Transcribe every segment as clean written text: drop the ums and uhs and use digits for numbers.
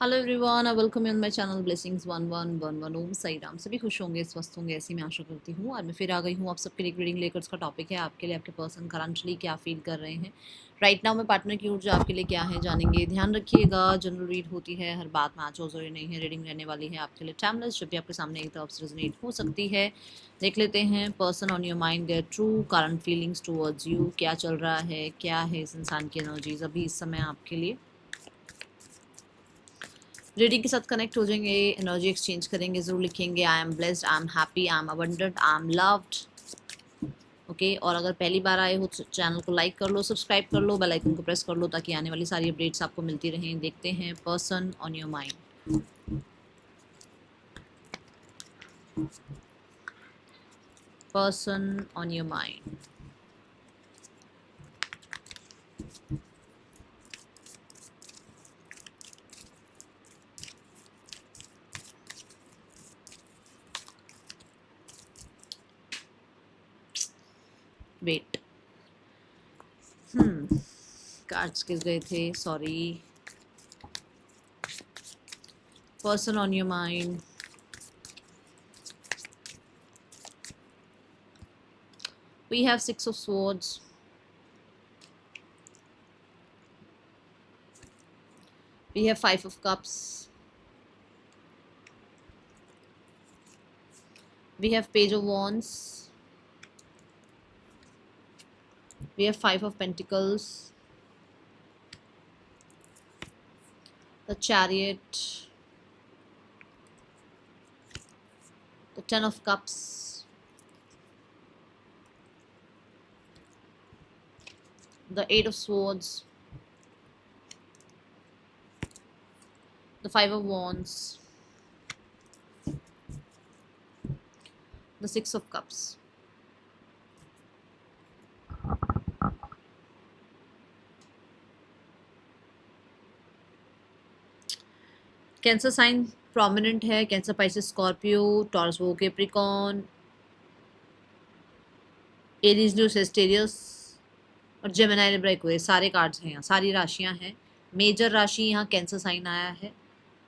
Hello everyone, I welcome you on my channel blessings 1111 ओम साई राम। सभी खुश होंगे, स्वस्थ होंगे, ऐसी मैं आशा करती हूँ। और मैं फिर आ गई हूँ आप सबके लिए रीडिंग लेकर। उसका टॉपिक है आपके लिए आपके पर्सन करंटली क्या फील कर रहे हैं राइट नाउ। मैं पार्टनर की ऊर्जा आपके लिए क्या है जानेंगे। ध्यान रखिएगा, जनरल रीड होती है, हर बात मैच हो जरूरी नहीं है। रीडिंग रहने वाली है आपके लिए टाइमलेस, जब भी आपके सामने एक तरफ से रेजोनेट हो सकती है। देख लेते हैं person on your mind, there true current feelings towards you. क्या चल रहा है, क्या है इस इंसान की एनर्जीज अभी इस समय आपके लिए। रीडिंग के साथ कनेक्ट हो जाएंगे, एनर्जी एक्सचेंज करेंगे, जरूर लिखेंगे I am blessed, I am happy, I am abundant, I am loved. Okay, और अगर पहली बार आए हो तो चैनल को लाइक कर लो, सब्सक्राइब कर लो, बेल आइकन को प्रेस कर लो ताकि आने वाली सारी अपडेट्स आपको मिलती रहें। देखते हैं person on your mind. Person on your mind. Wait, cards किस गए थे, sorry. Person on your mind, we have six of swords, we have five of cups, we have page of wands, we have five of pentacles, the chariot, the ten of cups, the eight of swords, the five of wands, the six of cups. Cancer sign prominent है, Cancer, Pisces, Scorpio, Taurus, वो, Capricorn, Aries, new, Sagittarius और Gemini, Libra, Aquarius. सारे cards हैं यहाँ, सारी राशियाँ हैं। Major राशि यहाँ कैंसर साइन आया है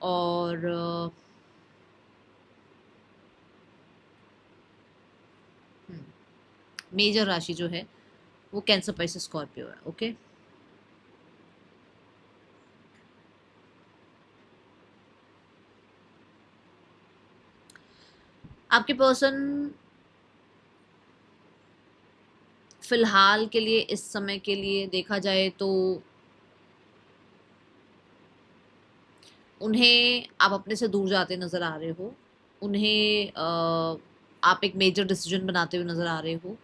और मेजर राशि जो है वो कैंसर, पाइसेस, स्कॉर्पियो है। ओके, आपके पर्सन फिलहाल के लिए, इस समय के लिए देखा जाए तो उन्हें आप अपने से दूर जाते नज़र आ रहे हो। उन्हें आप एक मेजर डिसीजन बनाते हुए नज़र आ रहे हो।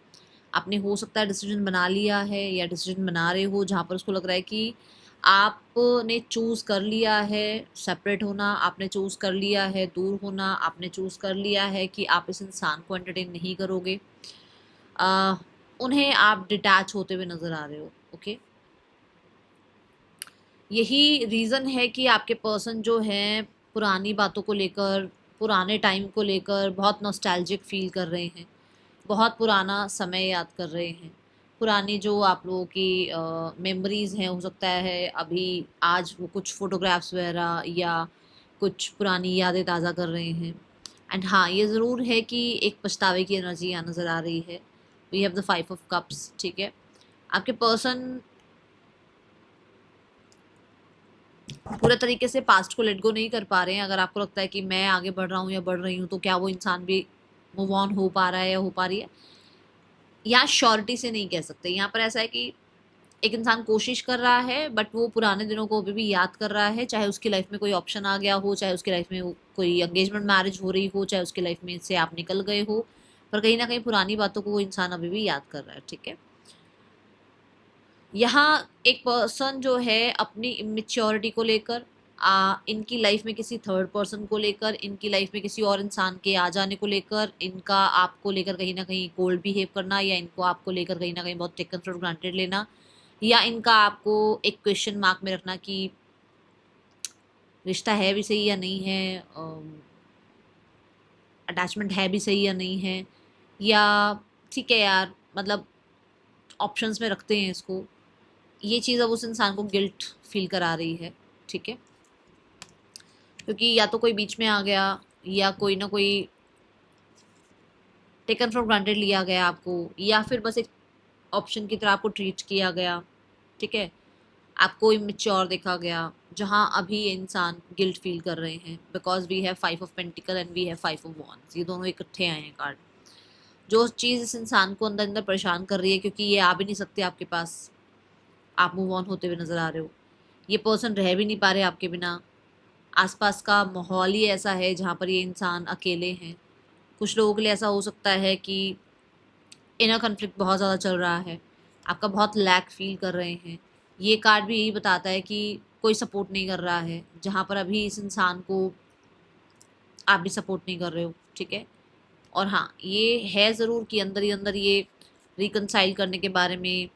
आपने हो सकता है डिसीजन बना लिया है या डिसीजन बना रहे हो जहाँ पर उसको लग रहा है कि आपने चूज़ कर लिया है सेपरेट होना, आपने चूज़ कर लिया है दूर होना, आपने चूज़ कर लिया है कि आप इस इंसान को एंटरटेन नहीं करोगे। उन्हें आप डिटैच होते हुए नज़र आ रहे हो। ओके, यही रीज़न है कि आपके पर्सन जो हैं पुरानी बातों को लेकर, पुराने टाइम को लेकर बहुत नॉस्टैल्जिक फ़ील कर रहे हैं। बहुत पुराना समय याद कर रहे हैं। पुरानी जो आप लोगों की मेमोरीज़ हैं, हो सकता है अभी आज वो कुछ फ़ोटोग्राफ्स वगैरह या कुछ पुरानी यादें ताज़ा कर रहे हैं। एंड हाँ, ये ज़रूर है कि एक पछतावे की एनर्जी यहाँ नज़र आ रही है। We have the five of cups. ठीक है, आपके पर्सन पूरे तरीके से पास्ट को लेट गो नहीं कर पा रहे हैं। अगर आपको लगता है कि मैं आगे बढ़ रहा हूँ या बढ़ रही हूँ, तो क्या वो इंसान भी मूव ऑन हो पा रहा है या हो पा रही है, यहाँ श्योरिटी से नहीं कह सकते। यहाँ पर ऐसा है कि एक इंसान कोशिश कर रहा है बट वो पुराने दिनों को अभी भी याद कर रहा है। चाहे उसकी लाइफ में कोई ऑप्शन आ गया हो, चाहे उसकी लाइफ में कोई एंगेजमेंट मैरिज हो रही हो, चाहे उसकी लाइफ में से आप निकल गए हो, पर कहीं ना कहीं पुरानी बातों को वो इंसान अभी भी याद कर रहा है। ठीक है, यहाँ एक पर्सन जो है अपनी इमेच्योरिटी को लेकर, इनकी लाइफ में किसी थर्ड पर्सन को लेकर, इनकी लाइफ में किसी और इंसान के आ जाने को लेकर, इनका आपको लेकर कहीं ना कहीं कोल्ड बिहेव करना, या इनको आपको लेकर कहीं ना कहीं बहुत टेकन फॉर ग्रांटेड लेना, या इनका आपको एक क्वेश्चन मार्क में रखना कि रिश्ता है भी सही या नहीं है, अटैचमेंट है भी सही या नहीं है, या ठीक है यार, मतलब ऑप्शंस में रखते हैं इसको। ये चीज़ अब उस इंसान को गिल्ट फील करा रही है। ठीक है, क्योंकि या तो कोई बीच में आ गया या कोई ना कोई टेकन फॉर ग्रांटेड लिया गया आपको, या फिर बस एक ऑप्शन की तरह आपको ट्रीट किया गया, ठीक है, आपको इमेच्योर देखा गया, जहाँ अभी ये इंसान गिल्ट फील कर रहे हैं because we have 5 of pentacle and we have 5 of wands, ये दोनों इकट्ठे आए हैं कार्ड। जो चीज़ इस इंसान को अंदर अंदर परेशान कर रही है, क्योंकि ये आ भी नहीं सकते आपके पास, आप मूव ऑन होते हुए नज़र आ रहे हो, ये पर्सन रह भी नहीं पा रहे आपके बिना, आसपास का माहौल ही ऐसा है जहाँ पर ये इंसान अकेले हैं। कुछ लोगों के लिए ऐसा हो सकता है कि इनर कन्फ्लिक्ट बहुत ज़्यादा चल रहा है, आपका बहुत लैक फील कर रहे हैं। ये कार्ड भी यही बताता है कि कोई सपोर्ट नहीं कर रहा है, जहाँ पर अभी इस इंसान को आप भी सपोर्ट नहीं कर रहे हो, ठीक है। और हाँ, ये है ज़रूर कि अंदर ही अंदर ये रिकनसाइल करने के बारे में,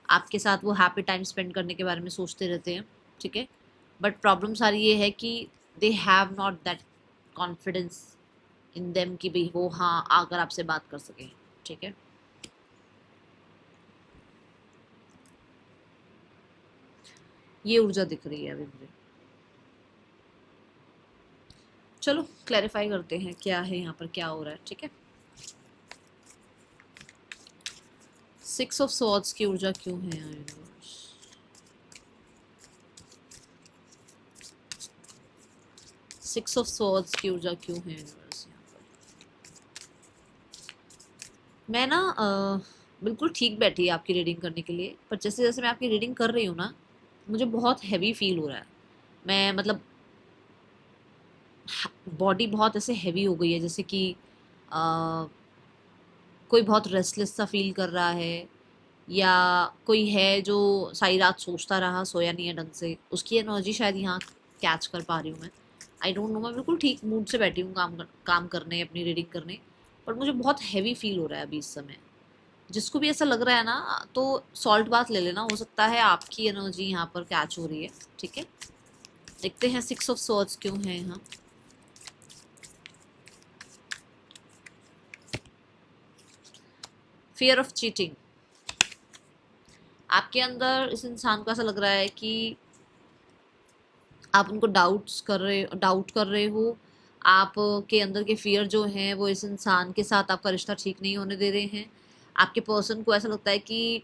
आपके साथ वो हैप्पी टाइम स्पेंड करने के बारे में सोचते रहते हैं, ठीक है। बट प्रॉब्लम सारी ये है कि they have not that confidence in them कि भाई वो हाँ आकर आपसे बात कर सकें, ठीक है। ये ऊर्जा दिख रही है अभी मुझे। चलो क्लैरिफाई करते हैं क्या है यहाँ पर, क्या हो रहा है, ठीक है। 6 ऑफ स्वॉर्ड्स की ऊर्जा क्यों है यहाँ यूनिवर्स? 6 ऑफ स्वॉर्ड्स की ऊर्जा क्यों है यूनिवर्स यहाँ पर? मैं ना बिल्कुल ठीक बैठी है आपकी रीडिंग करने के लिए, पर जैसे जैसे मैं आपकी रीडिंग कर रही हूँ ना, मुझे बहुत हैवी फील हो रहा है। मैं मतलब बॉडी बहुत ऐसे हैवी हो गई है, जैसे कि अ, कोई बहुत रेस्टलेस सा फील कर रहा है, या कोई है जो सारी रात सोचता रहा, सोया नहीं है ढंग से, उसकी एनर्जी शायद यहाँ कैच कर पा रही हूँ मैं। आई डोंट नो, मैं बिल्कुल ठीक मूड से बैठी हूँ काम करने, अपनी रीडिंग करने, पर मुझे बहुत हैवी फील हो रहा है अभी इस समय। जिसको भी ऐसा लग रहा है ना, तो सॉल्ट बाथ ले लेना, हो सकता है आपकी एनर्जी यहाँ पर कैच हो रही है, ठीक है। देखते हैं 6 ऑफ स्वॉर्ड्स क्यों है यहाँ। फियर ऑफ चीटिंग, आपके अंदर इस इंसान को ऐसा लग रहा है कि आप उनको डाउट कर रहे हो, आपके अंदर के फियर जो हैं वो इस इंसान के साथ आपका रिश्ता ठीक नहीं होने दे रहे हैं। आपके पर्सन को ऐसा लगता है कि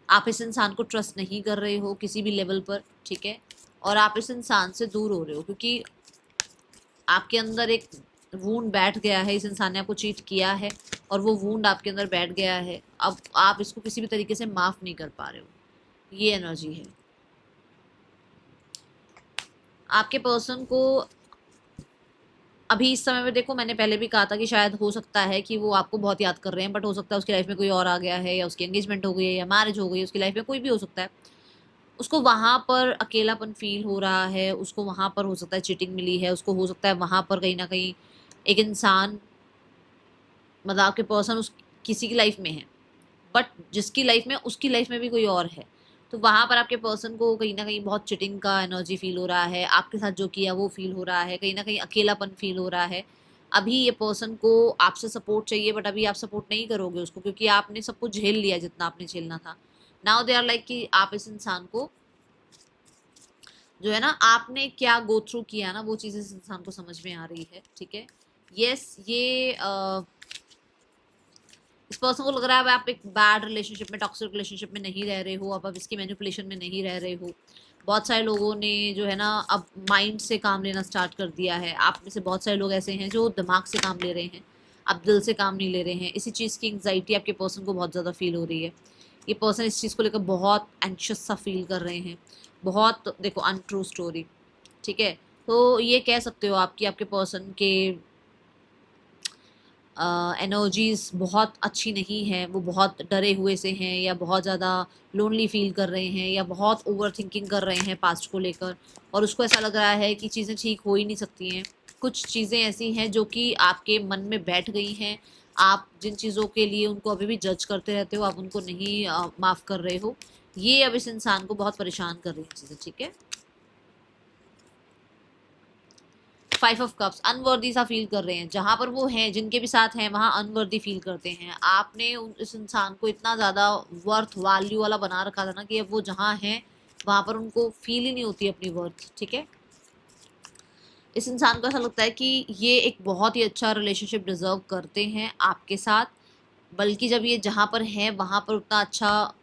आप इस इंसान को ट्रस्ट नहीं कर रहे हो किसी भी लेवल पर, ठीक है, और आप इस इंसान से दूर हो रहे हो क्योंकि आपके अंदर एक वूंड बैठ गया है, इस इंसान ने आपको चीट किया है और वो वूंड आपके अंदर बैठ गया है। अब आप इसको किसी भी तरीके से माफ़ नहीं कर पा रहे हो, ये एनर्जी है। आपके पर्सन को अभी इस समय में, देखो मैंने पहले भी कहा था कि शायद हो सकता है कि वो आपको बहुत याद कर रहे हैं, बट हो सकता है उसकी लाइफ में कोई और आ गया है, या उसकी एंगेजमेंट हो गई है, या मैरिज हो गई है, उसकी लाइफ में कोई भी हो सकता है। उसको वहाँ पर अकेलापन फील हो रहा है, उसको वहाँ पर हो सकता है चीटिंग मिली है, उसको हो सकता है वहाँ पर कहीं ना कहीं एक इंसान, मतलब आपके पर्सन उस किसी की लाइफ में है, बट जिसकी लाइफ में, उसकी लाइफ में भी कोई और है, तो वहाँ पर आपके पर्सन को कहीं ना कहीं बहुत चिटिंग का एनर्जी फील हो रहा है, आपके साथ जो किया वो फील हो रहा है, कहीं ना कहीं अकेलापन फील हो रहा है। अभी ये पर्सन को आपसे सपोर्ट चाहिए, बट अभी आप सपोर्ट नहीं करोगे उसको क्योंकि आपने सब कुछ झेल लिया जितना आपने झेलना था। नाउ दे आर लाइक कि आप इस इंसान को जो है ना, आपने क्या गो थ्रू किया ना, वो चीज़ इस इंसान को समझ में आ रही है, ठीक है। यस, ये इस पर्सन को लग रहा है अब आप एक बैड रिलेशनशिप में, टॉक्सिक रिलेशनशिप में नहीं रह रहे हो, अब इसकी मैनिपुलेशन में नहीं रह रहे हो। बहुत सारे लोगों ने जो है ना अब माइंड से काम लेना स्टार्ट कर दिया है। आप में से बहुत सारे लोग ऐसे हैं जो दिमाग से काम ले रहे हैं, अब दिल से काम नहीं ले रहे हैं। इसी चीज़ की एंग्जाइटी आपके पर्सन को बहुत ज़्यादा फील हो रही है। ये पर्सन इस चीज़ को लेकर बहुत एंशियस सा फील कर रहे हैं, बहुत, देखो अनट्रू स्टोरी, ठीक है। तो ये कह सकते हो आप कि आपके पर्सन के एनर्जीज बहुत अच्छी नहीं है, वो बहुत डरे हुए से हैं, या बहुत ज़्यादा लोनली फील कर रहे हैं, या बहुत ओवर थिंकिंग कर रहे हैं पास्ट को लेकर, और उसको ऐसा लग रहा है कि चीज़ें ठीक हो ही नहीं सकती हैं। कुछ चीज़ें ऐसी हैं जो कि आपके मन में बैठ गई हैं, आप जिन चीज़ों के लिए उनको अभी भी जज करते रहते हो, आप उनको नहीं माफ़ कर रहे हो। ये अब इस इंसान को बहुत परेशान कर रही हैं चीज़ें, ठीक है। 5 ऑफ कप्स, अनवर्दी सा फील कर रहे हैं, जहाँ पर वो हैं, जिनके भी साथ हैं वहाँ अनवर्दी फील करते हैं। आपने इस इंसान को इतना ज़्यादा वर्थ वैल्यू वाला बना रखा था ना कि अब वो जहाँ हैं वहाँ पर उनको फील ही नहीं होती अपनी वर्थ, ठीक है। इस इंसान को ऐसा लगता है कि ये एक बहुत ही अच्छा रिलेशनशिप डिजर्व करते हैं आपके साथ, बल्कि जब ये जहाँ पर हैं वहाँ पर उतना अच्छा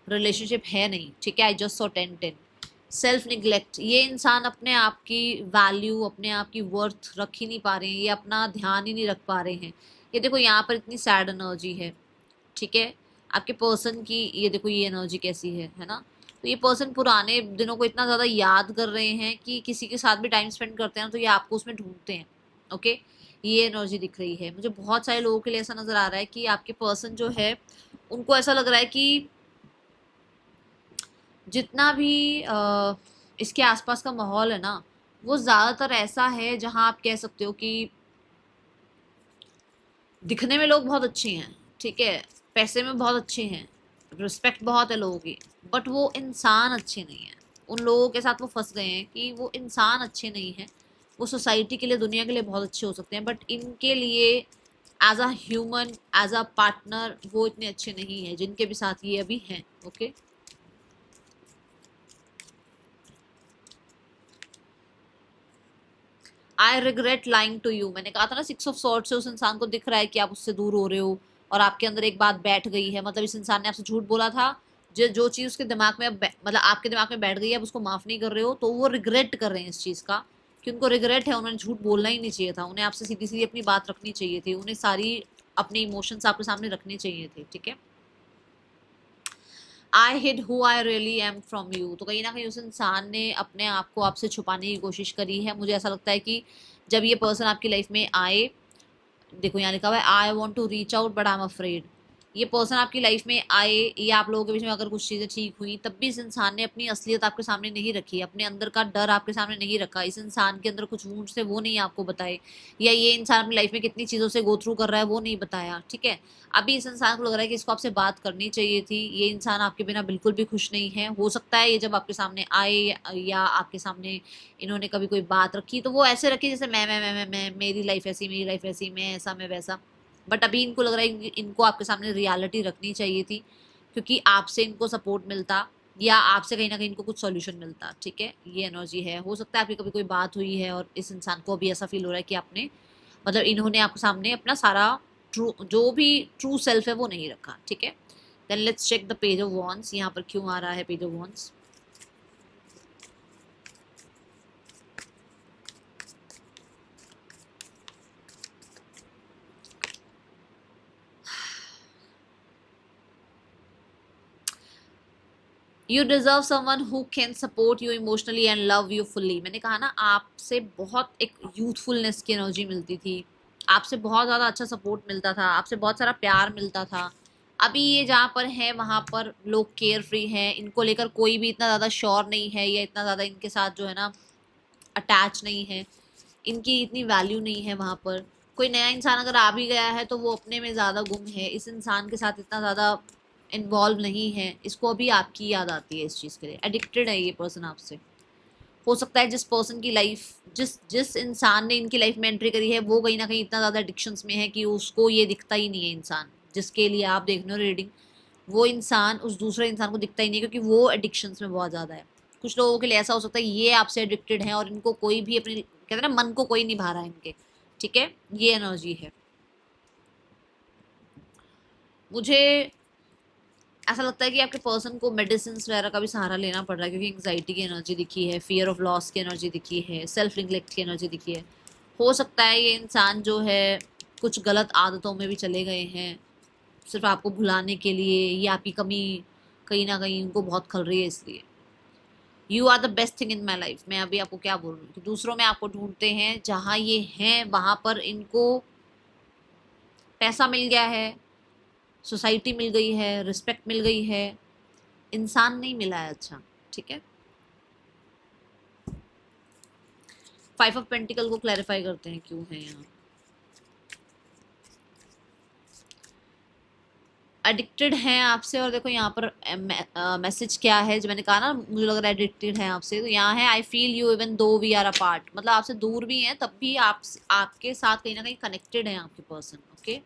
रिलेशनशिप है नहीं, ठीक है। I just saw 10-10। Self neglect, ये इंसान अपने आप की वैल्यू, अपने आप की वर्थ रख ही नहीं पा रहे हैं, ये अपना ध्यान ही नहीं रख पा रहे हैं। ये देखो यहाँ पर इतनी सैड एनर्जी है, ठीक है। आपके पर्सन की ये देखो ये एनर्जी कैसी है ना। तो ये पर्सन पुराने दिनों को इतना ज़्यादा याद कर रहे हैं कि किसी के साथ भी टाइम स्पेंड करते हैं तो ये आपको उसमें ढूंढते हैं, ओके। ये एनर्जी दिख रही है मुझे। बहुत सारे लोगों के लिए ऐसा नज़र आ रहा है कि आपके पर्सन जो है उनको ऐसा लग रहा है कि जितना भी इसके आसपास का माहौल है ना, वो ज़्यादातर ऐसा है जहाँ आप कह सकते हो कि दिखने में लोग बहुत अच्छे हैं, ठीक है, पैसे में बहुत अच्छे हैं, रिस्पेक्ट बहुत है लोगों की, बट वो इंसान अच्छे नहीं है। उन लोगों के साथ वो फंस गए हैं कि वो इंसान अच्छे नहीं हैं। वो सोसाइटी के लिए, दुनिया के लिए बहुत अच्छे हो सकते हैं, बट इनके लिए as a human, as a partner वो इतने अच्छे नहीं हैं जिनके भी साथ ये अभी हैं, okay. I regret lying to you, मैंने कहा था ना 6 ऑफ सॉर्ड से उस इंसान को दिख रहा है कि आप उससे दूर हो रहे हो और आपके अंदर एक बात बैठ गई है, मतलब इस इंसान ने आपसे झूठ बोला था। जो चीज़ उसके दिमाग में मतलब आपके दिमाग में बैठ गई है, आप उसको माफ़ नहीं कर रहे हो, तो वो रिग्रेट कर रहे हैं इस चीज़ का कि उनको रिग्रेट है, उन्होंने झूठ बोलना ही नहीं चाहिए था, उन्हें आपसे सीधी सीधी अपनी बात रखनी चाहिए थी, उन्हें सारी अपने इमोशंस आपके सामने रखने चाहिए थे, ठीक है। I hid who I really am from you, तो कहीं ना कहीं उस इंसान ने अपने आप को आपसे छुपाने की कोशिश करी है। मुझे ऐसा लगता है कि जब ये पर्सन आपकी लाइफ में आए, देखो यहाँ लिखा हुआ है I want to reach out but I am afraid. ये पर्सन आपकी लाइफ में आए या आप लोगों के बीच में अगर कुछ चीज़ें ठीक हुई, तब भी इस इंसान ने अपनी असलियत आपके सामने नहीं रखी, अपने अंदर का डर आपके सामने नहीं रखा, इस इंसान के अंदर कुछ वूंड्स थे वो नहीं आपको बताए, या ये इंसान अपनी लाइफ में कितनी चीज़ों से गो थ्रू कर रहा है वो नहीं बताया, ठीक है। अभी इस इंसान को लग रहा है कि इसको आपसे बात करनी चाहिए थी। ये इंसान आपके बिना बिल्कुल भी खुश नहीं है। हो सकता है ये जब आपके सामने आए या आपके सामने इन्होंने कभी कोई बात रखी तो वो ऐसे रखी जैसे मैं मेरी लाइफ ऐसी, मेरी लाइफ ऐसी, मैं ऐसा, मैं वैसा। बट अभी इनको लग रहा है कि इनको आपके सामने रियलिटी रखनी चाहिए थी, क्योंकि आपसे इनको सपोर्ट मिलता या आपसे कहीं ना कहीं इनको कुछ सॉल्यूशन मिलता, ठीक है। ये एनर्जी है। हो सकता है आपकी कभी कोई बात हुई है और इस इंसान को अभी ऐसा फील हो रहा है कि आपने, मतलब इन्होंने आपके सामने अपना सारा ट्रू, जो भी ट्रू सेल्फ है वो नहीं रखा, ठीक है। Then let's check the page of wands. यहाँ पर क्यों आ रहा है page of wands? You deserve someone who can support you emotionally and love you fully. मैंने कहा ना आपसे बहुत एक यूथफुलनेस की एनर्जी मिलती थी, आपसे बहुत ज़्यादा अच्छा सपोर्ट मिलता था, आपसे बहुत सारा प्यार मिलता था। अभी ये जहाँ पर है वहाँ पर लोग केयर फ्री हैं, इनको लेकर कोई भी इतना ज़्यादा श्योर नहीं है या इतना ज़्यादा इनके साथ जो है ना अटैच नहीं है, इनकी इतनी वैल्यू नहीं है वहाँ पर। कोई नया इंसान अगर आ भी गया है तो वो अपने में ज़्यादा गुम है, इस इंसान के साथ इतना ज़्यादा इन्वॉल्व नहीं है, इसको अभी आपकी याद आती है इस चीज़ के लिए। एडिक्टेड है ये पर्सन आपसे। हो सकता है जिस पर्सन की लाइफ, जिस जिस इंसान ने इनकी लाइफ में एंट्री करी है वो कहीं ना कहीं इतना ज़्यादा एडिक्शंस में है कि उसको ये दिखता ही नहीं है इंसान जिसके लिए आप देख रहे हो रीडिंग। वो इंसान उस दूसरे इंसान को दिखता ही नहीं, क्योंकि वो एडिक्शंस में बहुत ज़्यादा है। कुछ लोगों के लिए ऐसा हो सकता है ये आपसे एडिक्टेड हैं और इनको कोई भी अपनी, कहते हैं ना, मन को कोई निभा रहा है इनके, ठीक है। ये एनर्जी है। मुझे ऐसा लगता है कि आपके पर्सन को मेडिसिन वगैरह का भी सहारा लेना पड़ रहा है, क्योंकि एंग्जाइटी की एनर्जी दिखी है, फियर ऑफ लॉस की एनर्जी दिखी है, सेल्फ निग्लेक्ट की एनर्जी दिखी है। हो सकता है ये इंसान जो है कुछ गलत आदतों में भी चले गए हैं सिर्फ आपको भुलाने के लिए, या आपकी कमी कहीं ना कहीं उनको बहुत खल रही है इसलिए। You are the best thing in my life, मैं अभी आपको क्या बोल रही हूँ कि दूसरों में आपको ढूंढते हैं, जहाँ ये हैं वहाँ पर इनको पैसा मिल गया है, सोसाइटी मिल गई है, रिस्पेक्ट मिल गई है, इंसान नहीं मिला है अच्छा, ठीक है। 5 ऑफ पेंटिकल को क्लैरिफाई करते हैं क्यों है यहाँ। एडिक्टेड हैं आपसे, और देखो यहाँ पर मैसेज क्या है जो मैंने कहा ना, मुझे लग रहा है एडिक्टेड है आपसे। तो यहाँ है I feel you even though we are apart, मतलब आपसे दूर भी हैं तब भी आप आपके साथ कहीं ना कहीं कनेक्टेड है आपके पर्सन, ओके।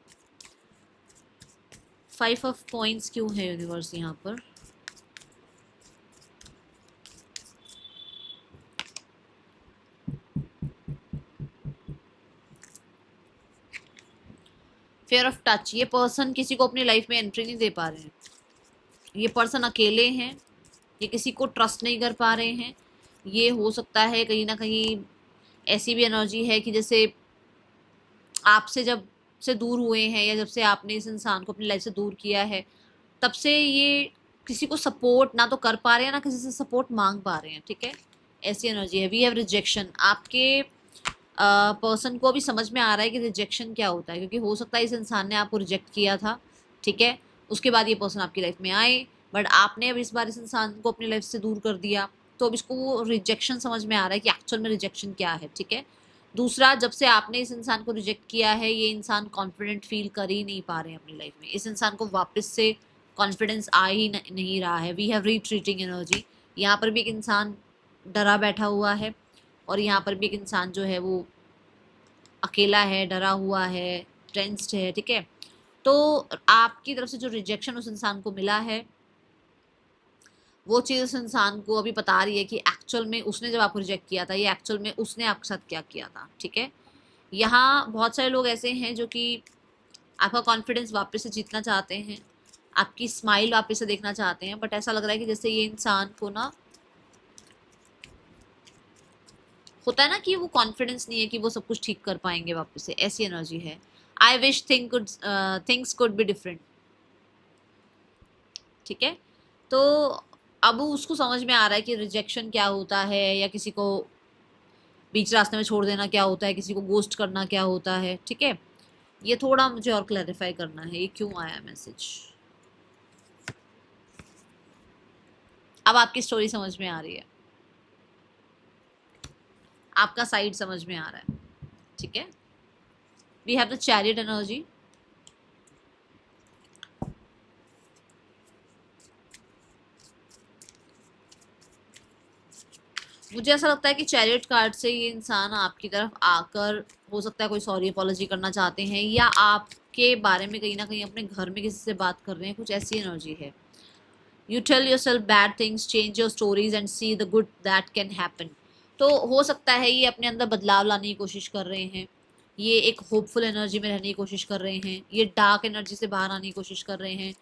5 ऑफ पॉइंट्स क्यों है यूनिवर्स यहाँ पर? फेयर ऑफ टच, ये पर्सन किसी को अपनी लाइफ में एंट्री नहीं दे पा रहे हैं, ये पर्सन अकेले हैं, ये किसी को ट्रस्ट नहीं कर पा रहे हैं। ये हो सकता है कहीं ना कहीं ऐसी भी एनर्जी है कि जैसे आपसे जब से दूर हुए हैं या जब से आपने इस इंसान को अपनी लाइफ से दूर किया है, तब से ये किसी को सपोर्ट ना तो कर पा रहे हैं ना किसी से सपोर्ट मांग पा रहे हैं, ठीक है। ऐसी एनर्जी है। वी हैव रिजेक्शन, आपके पर्सन को भी समझ में आ रहा है कि रिजेक्शन क्या होता है, क्योंकि हो सकता है इस इंसान ने आपको रिजेक्ट किया था, ठीक है। उसके बाद ये पर्सन आपकी लाइफ में आए, बट आपने अब इस बार इस इंसान को अपनी लाइफ से दूर कर दिया, तो अब इसको वो रिजेक्शन समझ में आ रहा है कि एक्चुअल में रिजेक्शन क्या है, ठीक है। दूसरा, जब से आपने इस इंसान को रिजेक्ट किया है, ये इंसान कॉन्फिडेंट फील कर ही नहीं पा रहे हैं अपनी लाइफ में, इस इंसान को वापस से कॉन्फिडेंस आ ही नहीं रहा है। वी हैव रिट्रीटिंग एनर्जी, यहाँ पर भी एक इंसान डरा बैठा हुआ है और यहाँ पर भी एक इंसान जो है वो अकेला है, डरा हुआ है, टेंस्ड है, ठीक है। तो आपकी तरफ से जो रिजेक्शन उस इंसान को मिला है, वो चीज़ उस इंसान को अभी बता रही है कि एक्चुअल में उसने जब आपको रिजेक्ट किया था, ये एक्चुअल में उसने आपके साथ क्या किया था, ठीक है। यहाँ बहुत सारे लोग ऐसे हैं जो कि आपका कॉन्फिडेंस वापस से जीतना चाहते हैं, आपकी स्माइल वापस से देखना चाहते हैं, बट ऐसा लग रहा है कि जैसे ये इंसान को ना होता है ना कि वो कॉन्फिडेंस नहीं है कि वो सब कुछ ठीक कर पाएंगे वापस से, ऐसी एनर्जी है। I wish things could be different, ठीक है। तो अब उसको समझ में आ रहा है कि रिजेक्शन क्या होता है, या किसी को बीच रास्ते में छोड़ देना क्या होता है, किसी को गोस्ट करना क्या होता है, ठीक है। ये थोड़ा मुझे और क्लैरिफाई करना है, ये क्यों आया मैसेज। अब आपकी स्टोरी समझ में आ रही है, आपका साइड समझ में आ रहा है, ठीक है। We have the chariot energy. मुझे ऐसा लगता है कि चैरियट कार्ड से ये इंसान आपकी तरफ आकर हो सकता है कोई सॉरी अपॉलॉजी करना चाहते हैं, या आपके बारे में कहीं ना कहीं अपने घर में किसी से बात कर रहे हैं, कुछ ऐसी एनर्जी है। You tell yourself bad things, change your stories and see the good that can happen. तो हो सकता है ये अपने अंदर बदलाव लाने की कोशिश कर रहे हैं, ये एक होपफुल एनर्जी में रहने की कोशिश कर रहे हैं, ये डार्क एनर्जी से बाहर आने की कोशिश कर रहे हैं,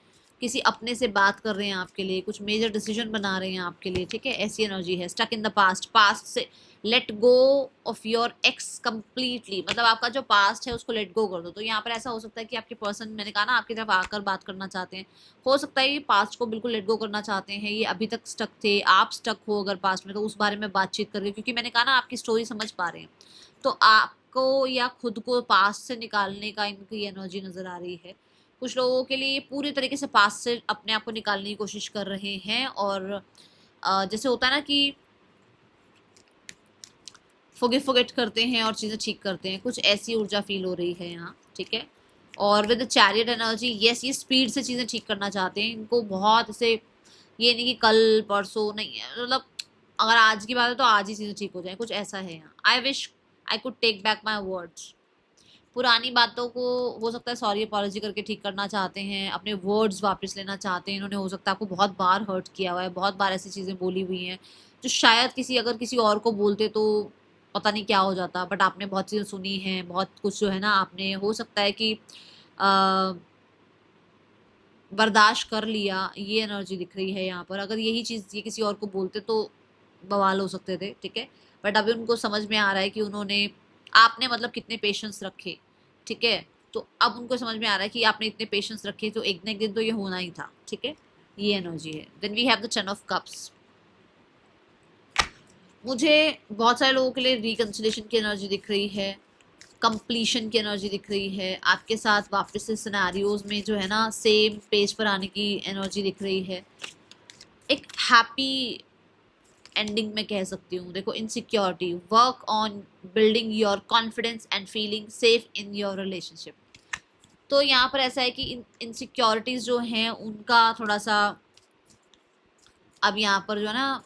किसी अपने से बात कर रहे हैं आपके लिए, कुछ मेजर डिसीजन बना रहे हैं आपके लिए, ठीक है। ऐसी एनर्जी है। Stuck in the past, past से let go of your ex completely, मतलब आपका जो पास्ट है उसको लेट गो कर दो। तो यहाँ पर ऐसा हो सकता है कि आपके पर्सन, मैंने कहा ना, आपकी तरफ आकर बात करना चाहते हैं। हो सकता है ये पास्ट को बिल्कुल लेट गो करना चाहते हैं, ये अभी तक स्टक थे, आप स्टक हो अगर पास्ट में, तो उस बारे में बातचीत कर रहे हैं, क्योंकि मैंने कहा ना आपकी स्टोरी समझ पा रहे हैं। तो आपको या खुद को पास्ट से निकालने का इनकी एनर्जी नजर आ रही है। कुछ लोगों के लिए ये पूरी तरीके से पास्ट से अपने आप को निकालने की कोशिश कर रहे हैं, और जैसे होता है ना कि फॉरगेट करते हैं और चीज़ें ठीक करते हैं, कुछ ऐसी ऊर्जा फील हो रही है यहाँ, ठीक है। और with the chariot energy, yes, ये स्पीड से चीज़ें ठीक करना चाहते हैं। इनको बहुत ऐसे, ये नहीं कि कल परसों नहीं है, मतलब अगर आज की बात है तो आज ही चीज़ें ठीक हो जाए, कुछ ऐसा है यहाँ। I wish I could take back my words, पुरानी बातों को हो सकता है सॉरी अपॉलॉजी करके ठीक करना चाहते हैं, अपने वर्ड्स वापस लेना चाहते हैं। इन्होंने हो सकता है आपको बहुत बार हर्ट किया हुआ है, बहुत बार ऐसी चीज़ें बोली हुई हैं जो शायद अगर किसी और को बोलते तो पता नहीं क्या हो जाता, बट आपने बहुत चीज़ें सुनी हैं, बहुत कुछ जो है ना आपने हो सकता है कि बर्दाश्त कर लिया, ये एनर्जी दिख रही है यहाँ पर। अगर यही चीज़ ये किसी और को बोलते तो बवाल हो सकते थे, ठीक है। बट अभी उनको समझ में आ रहा है कि उन्होंने, आपने मतलब कितने पेशेंस रखे, ठीक है। तो अब उनको समझ में आ रहा है कि आपने इतने पेशेंस रखे तो एक ना एक दिन तो ये होना ही था, ठीक है। ये एनर्जी है। Then we have the 10 of cups. मुझे बहुत सारे लोगों के लिए रिकंसिलेशन की एनर्जी दिख रही है, कंप्लीशन की एनर्जी दिख रही है, आपके साथ वापस से सिनेरियोज में जो है ना सेम पेज पर आने की एनर्जी दिख रही है, एक हैप्पी एंडिंग में कह सकती हूँ। देखो, insecurity, work on building your confidence and feeling safe in your relationship. तो यहाँ पर ऐसा है कि इनसिक्योरिटीज जो हैं उनका थोड़ा सा अब यहाँ पर जो है ना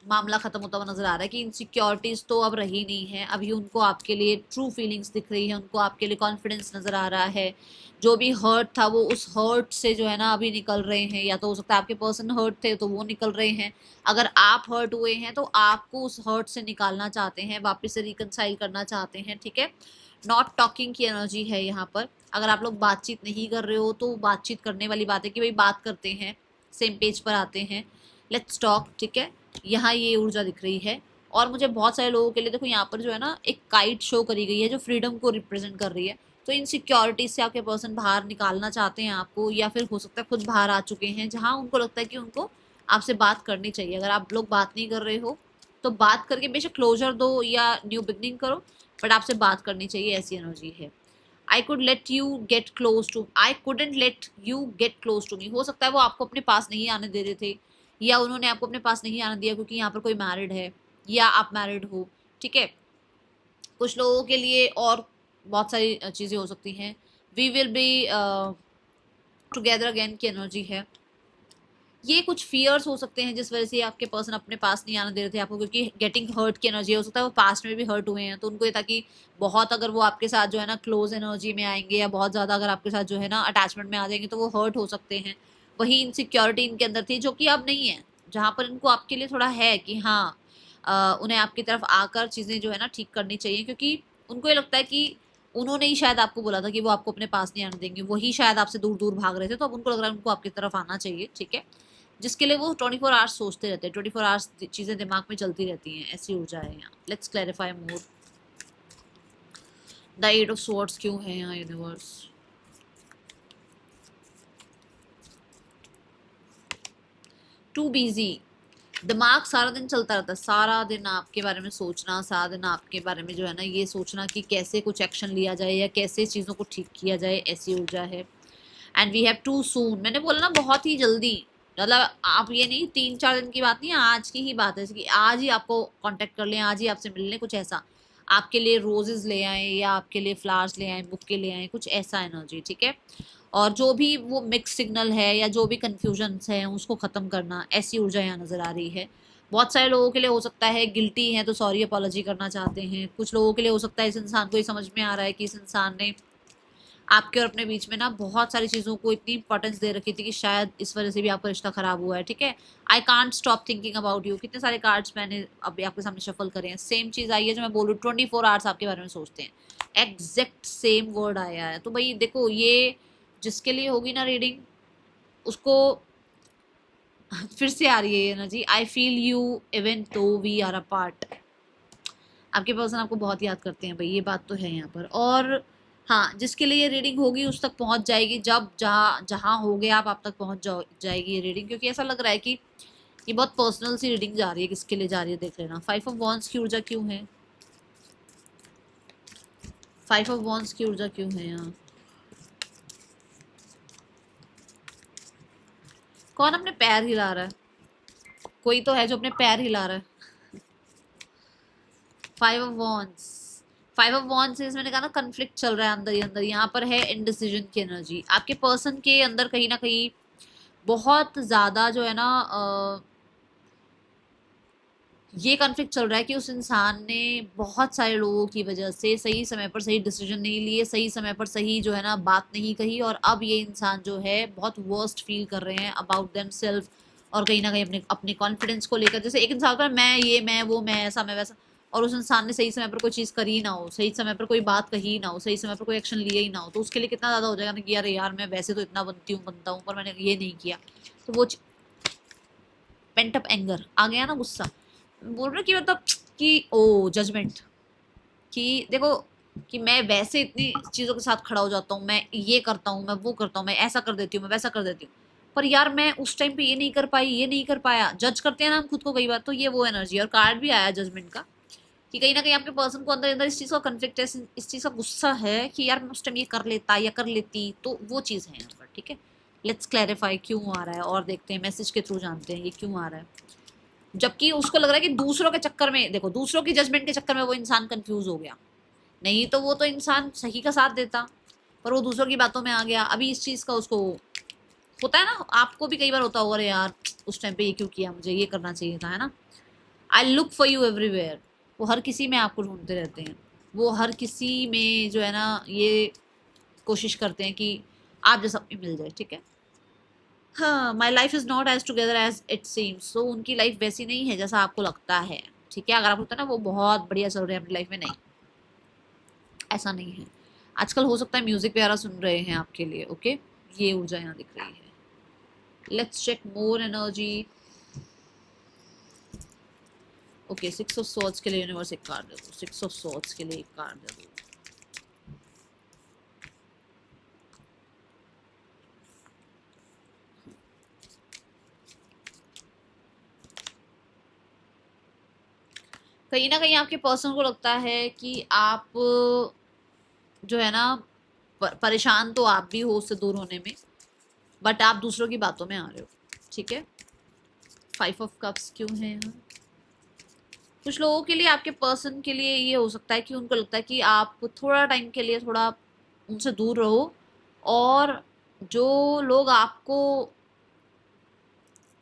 मामला खत्म होता हुआ नजर आ रहा है कि इनसिक्योरिटीज तो अब रही नहीं है, अभी उनको आपके लिए ट्रू फीलिंग्स दिख रही है, उनको आपके लिए कॉन्फिडेंस नजर आ रहा है। जो भी हर्ट था वो उस हर्ट से जो है ना अभी निकल रहे हैं, या तो हो सकता है आपके पर्सन हर्ट थे तो वो निकल रहे हैं। अगर आप हर्ट हुए हैं तो आपको उस हर्ट से निकालना चाहते हैं, वापस से रिकनसाइल करना चाहते हैं, ठीक है। नॉट टॉकिंग की एनर्जी है यहाँ पर। अगर आप लोग बातचीत नहीं कर रहे हो तो बातचीत करने वाली बात है कि भाई बात करते हैं, सेम पेज पर आते हैं, लेट्स टॉक, ठीक है। यहाँ ये ऊर्जा दिख रही है। और मुझे बहुत सारे लोगों के लिए देखो यहाँ पर जो है ना एक काइट शो करी गई है जो फ्रीडम को रिप्रेजेंट कर रही है। तो इनसिक्योरिटीज से आपके पर्सन बाहर निकालना चाहते हैं आपको, या फिर हो सकता है खुद बाहर आ चुके हैं, जहाँ उनको लगता है कि उनको आपसे बात करनी चाहिए। अगर आप लोग बात नहीं कर रहे हो तो बात करके बेशक क्लोजर दो या न्यू बिगनिंग करो, बट आपसे बात करनी चाहिए, ऐसी एनर्जी है। I could let you get close to, I couldn't let you get close to me. हो सकता है वो आपको अपने पास नहीं आने दे रहे थे, या उन्होंने आपको अपने पास नहीं आने दिया क्योंकि यहाँ पर कोई मैरिड है या आप मैरिड हो, ठीक है। कुछ लोगों के लिए और बहुत सारी चीज़ें हो सकती हैं। We will be together again की एनर्जी है। ये कुछ फियर्स हो सकते हैं जिस वजह से आपके पर्सन अपने पास नहीं आने दे रहे थे आपको, क्योंकि गेटिंग हर्ट की एनर्जी हो सकता है वो पास्ट में भी हर्ट हुए हैं, तो उनको ये था कि बहुत अगर वो आपके साथ जो है ना क्लोज एनर्जी में आएंगे, या बहुत ज़्यादा अगर आपके साथ जो है ना अटैचमेंट में आ जाएंगे, तो वो हर्ट हो सकते हैं। वही इनसिक्योरिटी इनके अंदर थी जो कि अब नहीं है, जहाँ पर इनको आपके लिए थोड़ा है कि हाँ उन्हें आपकी तरफ आकर चीज़ें जो है ना ठीक करनी चाहिए, क्योंकि उनको ये लगता है कि उन्होंने ही शायद आपको बोला था कि वो आपको अपने पास नहीं आने देंगे, वही शायद आपसे दूर दूर भाग रहे थे, तो अब उनको लग रहा है उनको आपकी तरफ आना चाहिए, ठीक है। जिसके लिए वो 24 आवर्स सोचते रहते हैं, 24 आवर्स चीज़ें दिमाग में चलती रहती हैं, ऐसी ऊर्जा है यहाँ। Let's clarify more. The eight of swords क्यों है यहाँ यूनिवर्स? टू बिजी, दिमाग सारा दिन चलता रहता है, सारा दिन आपके बारे में सोचना, सारा दिन आपके बारे में जो है ना ये सोचना कि कैसे कुछ एक्शन लिया जाए या कैसे चीज़ों को ठीक किया जाए, ऐसी ऊर्जा है। And we have to soon, मैंने बोला ना बहुत ही जल्दी, मतलब आप ये नहीं 3-4 दिन की बात नहीं है, आज की ही बात है कि आज ही आपको कांटेक्ट कर लें, आज ही आपसे मिल लें, कुछ ऐसा आपके लिए रोजेज ले आए या आपके लिए फ्लावर्स ले आए, बुके ले आए, कुछ ऐसा एनर्जी, ठीक है। और जो भी वो मिक्स सिग्नल है या जो भी कन्फ्यूजन्स हैं उसको ख़त्म करना, ऐसी ऊर्जा यहाँ नज़र आ रही है। बहुत सारे लोगों के लिए हो सकता है गिल्टी है तो सॉरी अपॉलॉजी करना चाहते हैं। कुछ लोगों के लिए हो सकता है इस इंसान को ये समझ में आ रहा है कि इस इंसान ने आपके और अपने बीच में ना बहुत सारी चीज़ों को इतनी इंपॉर्टेंस दे रखी थी कि शायद इस वजह से भी आपका रिश्ता खराब हुआ है, ठीक है। I can't stop thinking about you, कितने सारे कार्ड्स मैंने अभी आपके सामने शफल करे हैं, सेम चीज़ आई है जो मैं बोलूँ 24 आवर्स आपके बारे में सोचते हैं, एग्जैक्ट सेम वर्ड आया है। तो भाई देखो ये जिसके लिए होगी ना रीडिंग उसको फिर से आ रही है energy, I feel you even though we are apart. आपके पर्सन आपको बहुत याद करते हैं भाई, ये बात तो है यहाँ पर। और हाँ, जिसके लिए ये रीडिंग होगी उस तक पहुँच जाएगी, जब जहाँ जहाँ हो गया आप तक पहुँच जाएगी ये रीडिंग, क्योंकि ऐसा लग रहा है कि ये बहुत पर्सनल सी रीडिंग जा रही है। किसके लिए जा रही है देख लेना। 5 ऑफ वॉन्ड्स की ऊर्जा क्यों है? 5 ऑफ वॉन्ड्स की ऊर्जा क्यों है यहाँ? कौन अपने पैर हिला रहा है? कोई तो है जो अपने पैर हिला रहा है। 5 ऑफ वॉन्ड्स, 5 ऑफ वॉन्ड्स से मैंने कहा ना कन्फ्लिक्ट चल रहा है अंदर ही अंदर। यहाँ पर है इनडिसीजन की एनर्जी आपके पर्सन के अंदर, कहीं ना कहीं बहुत ज़्यादा जो है ना ये कॉन्फ्लिक्ट चल रहा है कि उस इंसान ने बहुत सारे लोगों की वजह से सही समय पर सही डिसीजन नहीं लिए, सही समय पर सही जो है ना बात नहीं कही, और अब ये इंसान जो है बहुत वर्स्ट फील कर रहे हैं अबाउट देम सेल्फ, और कहीं ना कहीं अपने अपने कॉन्फिडेंस को लेकर। जैसे एक इंसान का मैं ये मैं वो मैं ऐसा मैं वैसा, और उस इंसान ने सही समय पर कोई चीज़ करी ना हो, सही समय पर कोई बात कही ना हो, सही समय पर कोई एक्शन लिया ही ना हो, तो उसके लिए कितना ज़्यादा हो जाएगा ना कि यार मैं वैसे तो इतना बनता हूँ पर मैंने ये नहीं किया। तो वो पेंट अप एंगर आ गया ना, गुस्सा बोल रहे कि मतलब कि ओ जजमेंट, कि देखो कि मैं वैसे इतनी चीज़ों के साथ खड़ा हो जाता हूँ, मैं ये करता हूँ, मैं वो करता हूँ, मैं ऐसा कर देती हूँ, मैं वैसा कर देती हूँ, पर यार मैं उस टाइम पे ये नहीं कर पाई, ये नहीं कर पाया। जज करते हैं ना हम खुद को कई बार, तो ये वो एनर्जी। और कार्ड भी आया जजमेंट का कि कहीं ना कहीं आपके पर्सन को अंदर अंदर इस चीज़ का कन्फ्लिक्ट है, इस चीज़ का गुस्सा है कि यार मैं उस टाइम ये कर लेता या कर लेती, तो वो चीज़ है यहाँ पर, ठीक है। लेट्स क्लैरिफाई क्यों आ रहा है और देखते हैं मैसेज के थ्रू जानते हैं ये क्यों आ रहा है। जबकि उसको लग रहा है कि दूसरों के चक्कर में, देखो दूसरों की जजमेंट के चक्कर में वो इंसान कंफ्यूज हो गया, नहीं तो वो तो इंसान सही का साथ देता, पर वो दूसरों की बातों में आ गया। अभी इस चीज़ का उसको होता है ना, आपको भी कई बार होता होगा, अरे यार उस टाइम पे ये क्यों किया, मुझे ये करना चाहिए था, है ना। I look for you everywhere, वो हर किसी में आपको ढूंढते रहते हैं, वो हर किसी में जो है ना ये कोशिश करते हैं कि आप जैसा अपनी मिल जाए, ठीक है। हाँ, my life is not as together as it seems, so उनकी लाइफ वैसी नहीं है जैसा आपको लगता है, ठीक है। अगर आपको लगता है ना वो बहुत बढ़िया चल रहे हैं अपनी लाइफ में, नहीं, ऐसा नहीं है। आजकल हो सकता है म्यूजिक वगैरह सुन रहे हैं आपके लिए, ओके, ये ऊर्जा यहाँ दिख रही है। Let's check more energy. Okay, 6 of swords के लिए यूनिवर्स एक कार्ड दे दो, 6 ऑफ सॉर्ड्स के लिए एक कार्ड दे दो। कहीं ना कहीं आपके पर्सन को लगता है कि आप जो है ना परेशान तो आप भी हो उससे दूर होने में, बट आप दूसरों की बातों में आ रहे हो, ठीक है। 5 ऑफ कप्स क्यों है यहाँ? कुछ लोगों के लिए, आपके पर्सन के लिए ये हो सकता है कि उनको लगता है कि आप थोड़ा टाइम के लिए थोड़ा उनसे दूर रहो, और जो लोग आपको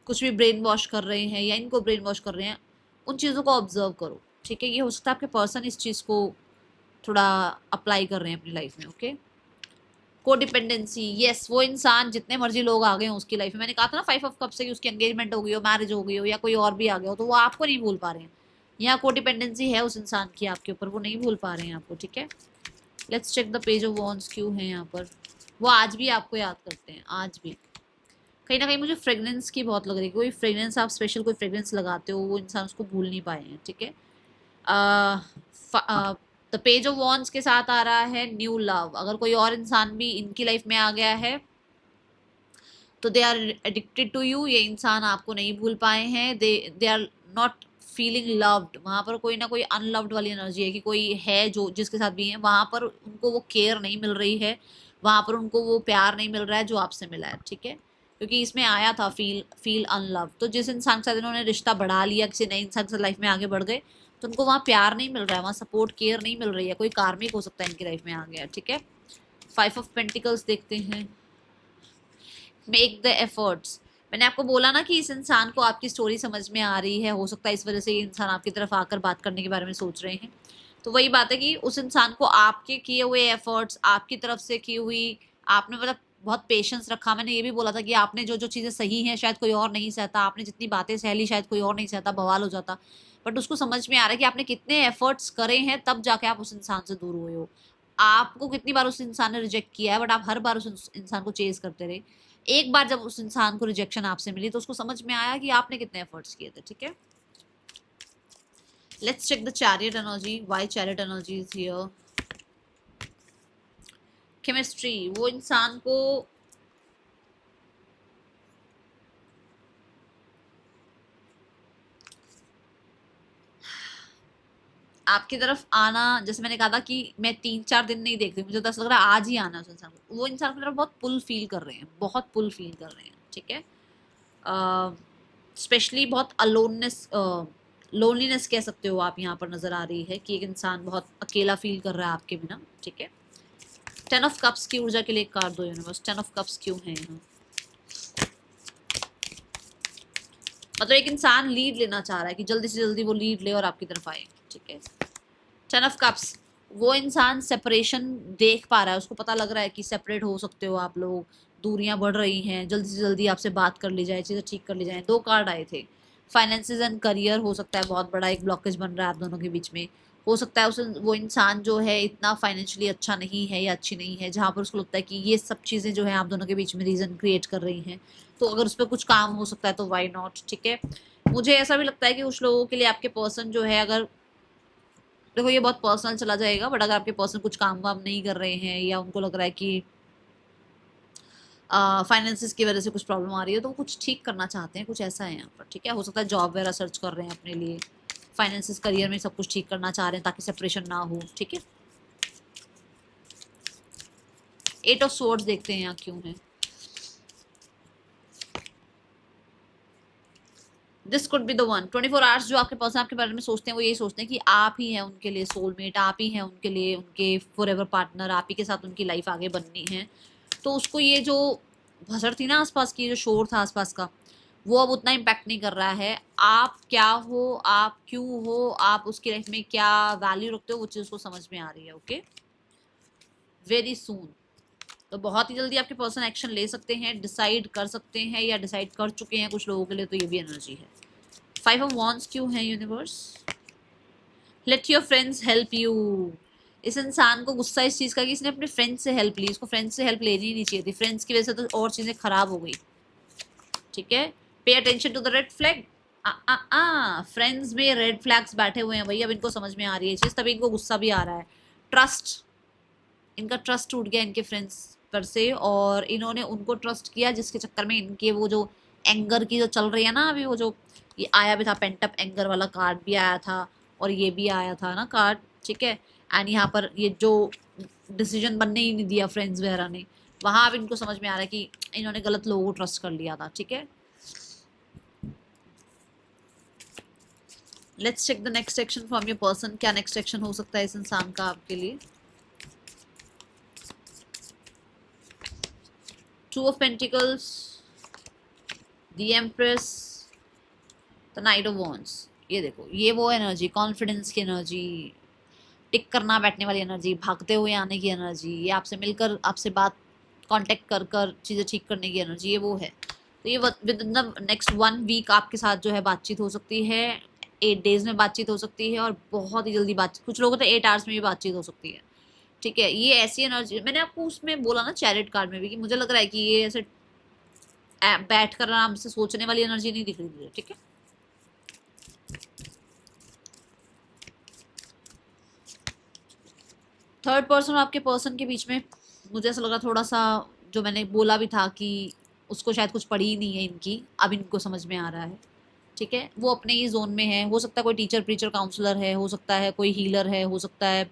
कुछ भी ब्रेन वॉश कर रहे हैं या इनको ब्रेन वॉश कर रहे हैं, उन चीज़ों को ऑब्जर्व करो, ठीक है। ये हो सकता है आपके पर्सन इस चीज़ को थोड़ा अप्लाई कर रहे हैं अपनी लाइफ में, ओके। कोडिपेंडेंसी, यस, वो इंसान जितने मर्जी लोग आ गए हैं उसकी लाइफ में, मैंने कहा था ना 5 ऑफ कप से कि उसकी एंगेजमेंट हो गई हो, मैरिज हो गई हो, या कोई और भी आ गया हो, तो वो आपको नहीं भूल पा रहे हैं। यहाँ कोडिपेंडेंसी है उस इंसान की आपके ऊपर, वो नहीं भूल पा रहे हैं आपको, ठीक है। Let's check the page of wands क्यों है यहाँ पर। वो आज भी आपको याद करते हैं, आज भी। कहीं ना कहीं मुझे फ्रेगनेंस की बहुत लग रही है, कोई फ्रेगनेंस आप स्पेशल कोई फ्रेगनेंस लगाते हो, वो इंसान उसको भूल नहीं पाए हैं, ठीक है। द पेज ऑफ वॉन्ड्स के साथ आ रहा है न्यू लव। अगर कोई और इंसान भी इनकी लाइफ में आ गया है तो they are addicted to you, ये इंसान आपको नहीं भूल पाए हैं, they are not feeling loved. वहाँ पर कोई ना कोई अनलव्ड वाली एनर्जी है कि कोई है जो जिसके साथ भी है, वहाँ पर उनको वो केयर नहीं मिल रही है, वहाँ पर उनको वो प्यार नहीं मिल रहा है जो आपसे मिला है, ठीक है। क्योंकि इसमें आया था फील अनलव, तो जिस इंसान के साथ इन्होंने रिश्ता बढ़ा लिया, किसी नए इंसान के साथ लाइफ में आगे बढ़ गए, तो उनको वहाँ प्यार नहीं मिल रहा है, वहाँ सपोर्ट केयर नहीं मिल रही है, कोई कार्मिक हो सकता है इनकी लाइफ में आ गया, ठीक है। 5 ऑफ पेंटिकल्स देखते हैं। मेक द एफर्ट्स, मैंने आपको बोला ना कि इस इंसान को आपकी स्टोरी समझ में आ रही है, हो सकता है इस वजह से ये इंसान आपकी तरफ आकर बात करने के बारे में सोच रहे हैं। तो वही बात है कि उस इंसान को आपके किए हुए एफर्ट्स, आपकी तरफ से की हुई, आपने मतलब बहुत पेशेंस रखा। मैंने ये भी बोला था कि आपने जो जो चीज़ें सही हैं शायद कोई और नहीं सहता, आपने जितनी बातें सह ली शायद कोई और नहीं सहता, बवाल हो जाता। बट उसको समझ में आ रहा है कि आपने कितने एफर्ट्स करे हैं, तब जाके आप उस इंसान से दूर हुए हो। आपको कितनी बार उस इंसान ने रिजेक्ट किया है, बट आप हर बार उस इंसान को चेज करते रहे। एक बार जब उस इंसान को रिजेक्शन आपसे मिली तो उसको समझ में आया कि आपने कितने एफर्ट्स किए थे, ठीक है। Let's check the chariot energy, why chariot energy is here. Chemistry, वो इंसान को आपकी तरफ आना, जैसे मैंने कहा था कि मैं 3-4 दिन नहीं देख रही, मुझे तो ऐसा लग रहा है आज ही आना है उस इंसान को। वो इंसान की तरफ बहुत पुल फील कर रहे हैं, बहुत पुल फील कर रहे हैं, ठीक है। स्पेशली बहुत अलोननेस, लोनलीनेस कह सकते हो आप, यहाँ पर नजर आ रही है कि एक इंसान बहुत अकेला फील कर रहा है आपके बिना, ठीक है। 10 ऑफ कप्स की ऊर्जा के लिए एक कार्ड दो यूनिवर्स। 10 ऑफ कप्स क्यों है यहाँ? मतलब एक इंसान लीड लेना चाह रहा है कि जल्दी से जल्दी वो लीड ले और आपकी तरफ आए, ठीक है। 10 ऑफ कप्स, वो इंसान सेपरेशन देख पा रहा है, उसको पता लग रहा है कि सेपरेट हो सकते हो आप लोग, दूरियां बढ़ रही हैं, जल्दी से जल्दी आपसे बात कर ली जाए, चीज़ें ठीक कर ली जाए। 2 कार्ड आए थे। फाइनेंसेस एंड करियर, हो सकता है बहुत बड़ा एक ब्लॉकेज बन रहा है आप दोनों के बीच में। हो सकता है उस वो इंसान जो है इतना फाइनेंशियली अच्छा नहीं है या अच्छी नहीं है, जहाँ पर उसको लगता है कि ये सब चीज़ें जो है आप दोनों के बीच में रीज़न क्रिएट कर रही हैं, तो अगर उस पर कुछ काम हो सकता है तो वाई नॉट, ठीक है। मुझे ऐसा भी लगता है कि कुछ लोगों के लिए आपके पर्सन जो है, अगर देखो ये बहुत पर्सनल चला जाएगा, बट अगर आपके पर्सन कुछ काम वाम नहीं कर रहे हैं या उनको लग रहा है कि फाइनेंसिस की वजह से कुछ प्रॉब्लम आ रही है, तो वो कुछ ठीक करना चाहते हैं, कुछ ऐसा है यहाँ पर, ठीक है। हो सकता है जॉब वगैरह सर्च कर रहे हैं अपने लिए, फाइनेंसिस करियर में सब कुछ ठीक करना चाह रहे हैं ताकि सेपरेशन ना हो, ठीक है। 8 ऑफ स्वॉर्ड्स देखते हैं यहाँ क्यों है। This could be the one. 24 hours जो आपके पर्सन आपके बारे में सोचते हैं, वो यही सोचते हैं कि आप ही हैं उनके लिए सोलमेट, आप ही हैं उनके लिए उनके फॉरएवर पार्टनर, आप ही के साथ उनकी लाइफ आगे बननी है। तो उसको ये जो भसड़ थी ना आसपास की, जो शोर था आसपास का, वो अब उतना इम्पैक्ट नहीं कर रहा है। आप क्या हो, आप क्यों हो, आप उसकी लाइफ में क्या वैल्यू रखते हो, वो चीज उसको समझ में आ रही है। Okay, very soon. तो बहुत ही जल्दी आपके पर्सन एक्शन ले सकते हैं, डिसाइड कर सकते हैं या डिसाइड कर चुके हैं कुछ लोगों के लिए, तो ये भी एनर्जी है। 5 ऑफ वॉन्ड्स क्यों है universe? Let your friends help you. इस इंसान को गुस्सा इस चीज का कि इसने अपने फ्रेंड से हेल्प ली, इसको फ्रेंड से हेल्प लेनी ही नहीं चाहिए थी, फ्रेंड्स की वजह से तो और चीजें खराब हो गई। ठीक है, pay attention to the red flag. Friends में रेड फ्लैग्स बैठे हुए हैं भाई, अब इनको समझ में आ रही है चीज, तभी इनको गुस्सा भी आ रहा है। ट्रस्ट, इनका ट्रस्ट टूट गया इनके फ्रेंड्स पर से, और इन्होंने उनको ट्रस्ट किया जिसके चक्कर में इनके वो जो एंगर की जो चल रही है ना अभी, वो जो ये आया भी था पेंटअप एंगर वाला कार्ड भी आया था, और ये भी आया था ना कार्ड। ठीक है, एंड यहाँ पर ये जो डिसीजन बनने ही नहीं दिया फ्रेंड्स वगैरह ने, वहां अब इनको समझ में आ रहा है कि इन्होंने गलत लोगों को ट्रस्ट कर लिया था। ठीक है, let's check the next action from your person. क्या नेक्स्ट एक्शन हो सकता है इस इंसान का आपके लिए? Two of pentacles, the empress, the knight of wands. ये देखो, ये वो एनर्जी, कॉन्फिडेंस की एनर्जी, टिक करना बैठने वाली एनर्जी, भागते हुए आने की एनर्जी, ये आपसे मिलकर आपसे बात कांटेक्ट कर कर चीज़ें ठीक करने की एनर्जी, ये वो है। तो ये within the next 1 week आपके साथ जो है बातचीत हो सकती है, 8 डेज में बातचीत हो सकती है, और बहुत ही जल्दी बातचीत, कुछ लोगों तो 8 आवर्स में भी बातचीत हो सकती है। ठीक है, ये ऐसी एनर्जी, मैंने आपको उसमें बोला ना चैरिट कार्ड में भी, कि मुझे लग रहा है कि ये ऐसे बैठ कर आराम से सोचने वाली एनर्जी नहीं दिख रही मुझे। ठीक है, थर्ड पर्सन और आपके पर्सन के बीच में मुझे ऐसा लगा थोड़ा सा, जो मैंने बोला भी था कि उसको शायद कुछ पड़ी ही नहीं है इनकी, अब इनको समझ में आ रहा है। ठीक है, वो अपने ही जोन में है, हो सकता है कोई टीचर प्रीचर काउंसलर है, हो सकता है कोई हीलर है, हो सकता है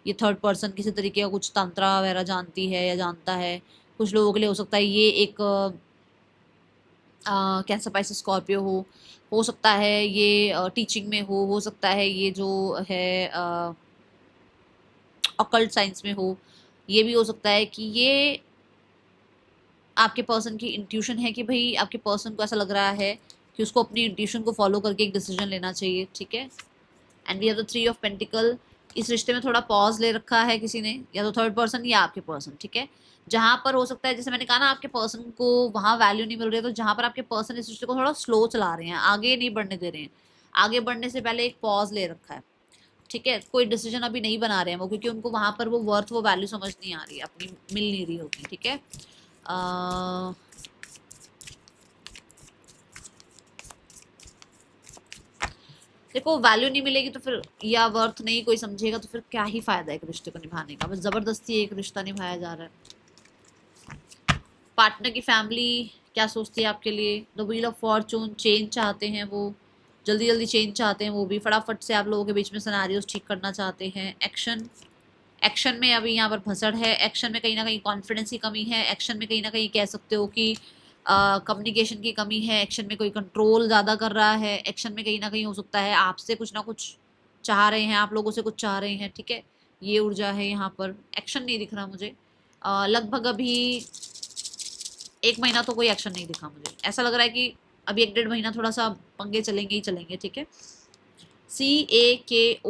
ये थर्ड पर्सन किसी तरीके का कुछ तंत्रा वगैरह जानती है या जानता है। कुछ लोगों के लिए हो सकता है ये एक कैंसर पाइसेस स्कॉर्पियो हो सकता है ये टीचिंग में हो सकता है ये जो है ऑकल्ट साइंस में हो, ये भी हो सकता है कि ये आपके पर्सन की इंट्यूशन है, कि भाई आपके पर्सन को ऐसा लग रहा है कि उसको अपनी इंट्यूशन को फॉलो करके एक डिसीजन लेना चाहिए। ठीक है, and we have the 3 of pentacle. इस रिश्ते में थोड़ा पॉज ले रखा है किसी ने, या तो थर्ड पर्सन या आपके पर्सन। ठीक है, जहां पर हो सकता है, जैसे मैंने कहा ना, आपके पर्सन को वहां वैल्यू नहीं मिल रही है, तो जहां पर आपके पर्सन इस रिश्ते को थोड़ा स्लो चला रहे हैं, आगे नहीं बढ़ने दे रहे हैं, आगे बढ़ने से पहले एक पॉज ले रखा है। ठीक है, कोई डिसीजन अभी नहीं बना रहे हैं वो, क्योंकि उनको वहां पर वो वर्थ, वो वैल्यू समझ नहीं आ रही है, अपनी मिल नहीं रही होगी। ठीक है, देखो वैल्यू नहीं मिलेगी तो फिर, या वर्थ नहीं कोई समझेगा तो फिर क्या ही फायदा है एक रिश्ते को निभाने का, बस जबरदस्ती एक रिश्ता निभाया जा रहा है। पार्टनर की फैमिली क्या सोचती है आपके लिए? The wheel of Fortune, change चाहते हैं वो, जल्दी जल्दी चेंज चाहते हैं वो भी, फटाफट से आप लोगों के बीच में सिनेरियोस ठीक करना चाहते हैं। एक्शन, एक्शन में अभी यहाँ पर भसड़ है, एक्शन में कहीं ना कहीं कॉन्फिडेंस की कमी है, एक्शन में कहीं ना कहीं कह सकते हो कि कम्युनिकेशन की कमी है, एक्शन में कोई कंट्रोल ज़्यादा कर रहा है, एक्शन में कहीं ना कहीं हो सकता है आपसे कुछ ना कुछ चाह रहे हैं, आप लोगों से कुछ चाह रहे हैं। ठीक है, ये ऊर्जा है यहाँ पर, एक्शन नहीं दिख रहा मुझे। लगभग अभी 1 महीना तो कोई एक्शन नहीं दिखा मुझे, ऐसा लग रहा है कि अभी 1 डेढ़ महीना थोड़ा सा पंगे चलेंगे ही चलेंगे। ठीक है, CAKOBTNMGE,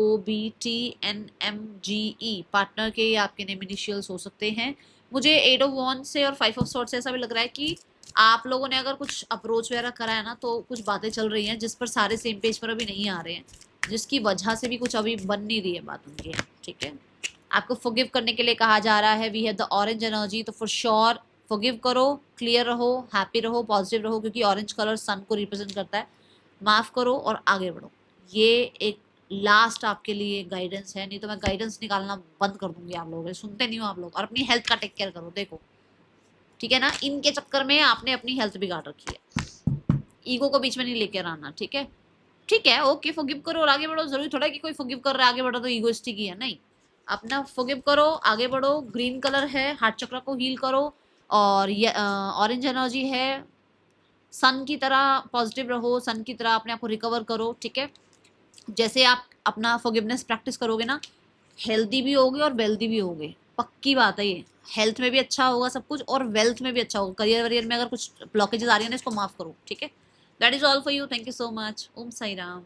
पार्टनर के ये आपके नेम इनिशियल्स हो सकते हैं। मुझे 8 ऑफ वॉन्ड से और 5 ऑफ सॉर्ड से ऐसा भी लग रहा है कि आप लोगों ने अगर कुछ अप्रोच वगैरह करा है ना, तो कुछ बातें चल रही हैं जिस पर सारे सेम पेज पर अभी नहीं आ रहे हैं, जिसकी वजह से भी कुछ अभी बन नहीं रही है बात उनके यहाँ। ठीक है, आपको फॉरगिव करने के लिए कहा जा रहा है, we have the orange energy, तो फॉर श्योर फॉरगिव करो, क्लियर रहो, हैप्पी रहो, पॉजिटिव रहो, क्योंकि ऑरेंज कलर सन को रिप्रेजेंट करता है। माफ करो और आगे बढ़ो, ये एक लास्ट आपके लिए गाइडेंस है, नहीं तो मैं गाइडेंस निकालना बंद कर दूंगी आप लोगों के, सुनते नहीं हो आप लोग। और अपनी हेल्थ का टेक केयर करो, देखो ठीक है ना, इनके चक्कर में आपने अपनी हेल्थ बिगाड़ रखी है, ईगो को बीच में नहीं लेकर आना। ठीक है, ठीक है, ओके, फॉरगिव करो और आगे बढ़ो। जरूरी थोड़ा कि कोई फॉरगिव कर रहा है आगे बढ़ो तो ईगोइस्टिक ही है, नहीं, अपना फॉरगिव करो, आगे बढ़ो। ग्रीन कलर है, हार्ट चक्र को हील करो, और ये ऑरेंज एनर्जी है, सन की तरह पॉजिटिव रहो, सन की तरह अपने आप को रिकवर करो। ठीक है, जैसे आप अपना फॉरगिवनेस प्रैक्टिस करोगे ना, हेल्दी भी होगे और वेल्दी भी होगे, पक्की बात है ये। हेल्थ में भी अच्छा होगा सब कुछ, और वेल्थ में भी अच्छा होगा। करियर वरियर में अगर कुछ ब्लॉकेजेस आ रही है ना, इसको माफ करो। ठीक है, that is all for you. Thank you so much. Om Sai Ram.